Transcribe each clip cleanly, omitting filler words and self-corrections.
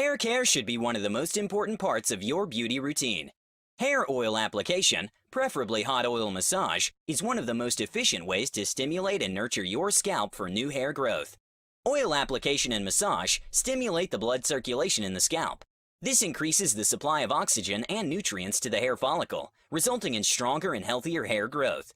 Hair care should be one of the most important parts of your beauty routine. Hair oil application, preferably hot oil massage, is one of the most efficient ways to stimulate and nurture your scalp for new hair growth. Oil application and massage stimulate the blood circulation in the scalp. This increases the supply of oxygen and nutrients to the hair follicle, resulting in stronger and healthier hair growth.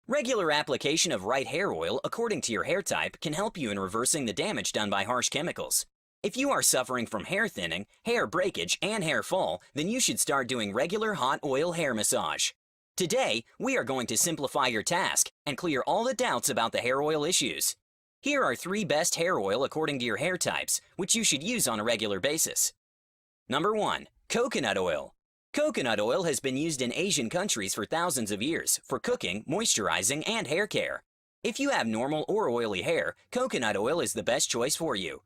Regular application of right hair oil according to your hair type can help you in reversing the damage done by harsh chemicals. If you are suffering from hair thinning, hair breakage, and hair fall, then you should start doing regular hot oil hair massage. Today, we are going to simplify your task and clear all the doubts about the hair oil issues. Here are 3 best hair oil according to your hair types, which you should use on a regular basis. Number 1. Coconut oil. Coconut oil has been used in Asian countries for thousands of years for cooking, moisturizing, and hair care. If you have normal or oily hair, coconut oil is the best choice for you.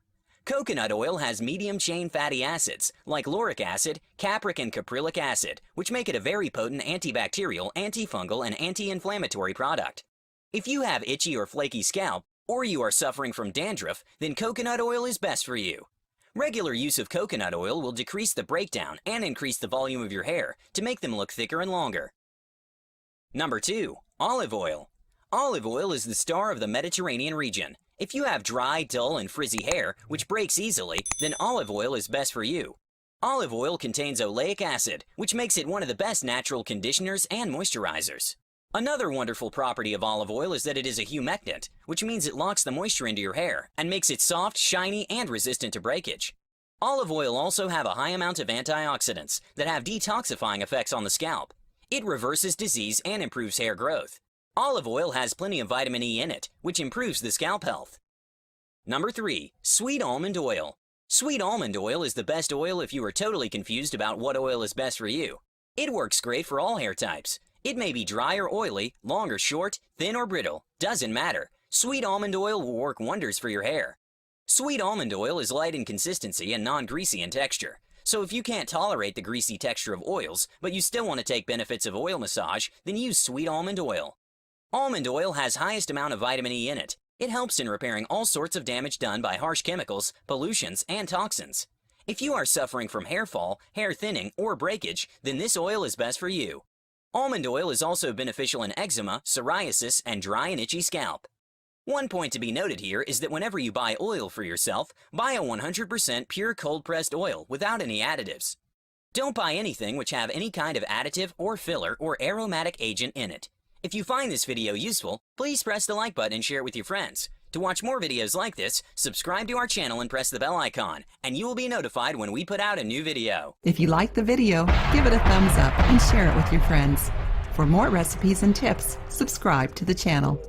Coconut oil has medium-chain fatty acids like lauric acid, capric, and caprylic acid, which make it a very potent antibacterial, antifungal, and anti-inflammatory product. If you have itchy or flaky scalp, or you are suffering from dandruff, then coconut oil is best for you. Regular use of coconut oil will decrease the breakdown and increase the volume of your hair to make them look thicker and longer. Number 2. Olive oil. Olive oil is the star of the Mediterranean region. If you have dry, dull, and frizzy hair, which breaks easily, then olive oil is best for you. Olive oil contains oleic acid, which makes it one of the best natural conditioners and moisturizers. Another wonderful property of olive oil is that it is a humectant, which means it locks the moisture into your hair and makes it soft, shiny, and resistant to breakage. Olive oil also have a high amount of antioxidants that have detoxifying effects on the scalp. It reverses disease and improves hair growth. Olive oil has plenty of vitamin E in it, which improves the scalp health. Number 3. Sweet almond oil. Sweet almond oil is the best oil if you are totally confused about what oil is best for you. It works great for all hair types. It may be dry or oily, long or short, thin or brittle, doesn't matter. Sweet almond oil will work wonders for your hair. Sweet almond oil is light in consistency and non-greasy in texture. So if you can't tolerate the greasy texture of oils, but you still want to take benefits of oil massage, then use sweet almond oil. Almond oil has highest amount of vitamin E in it. It helps in repairing all sorts of damage done by harsh chemicals, pollutions, and toxins. If you are suffering from hair fall, hair thinning, or breakage, then this oil is best for you. Almond oil is also beneficial in eczema, psoriasis, and dry and itchy scalp. One point to be noted here is that whenever you buy oil for yourself, buy a 100% pure cold-pressed oil without any additives. Don't buy anything which have any kind of additive or filler or aromatic agent in it. If you find this video useful, please press the like button and share it with your friends. To watch more videos like this, subscribe to our channel and press the bell icon, and you will be notified when we put out a new video. If you like the video, give it a thumbs up and share it with your friends. For more recipes and tips, subscribe to the channel.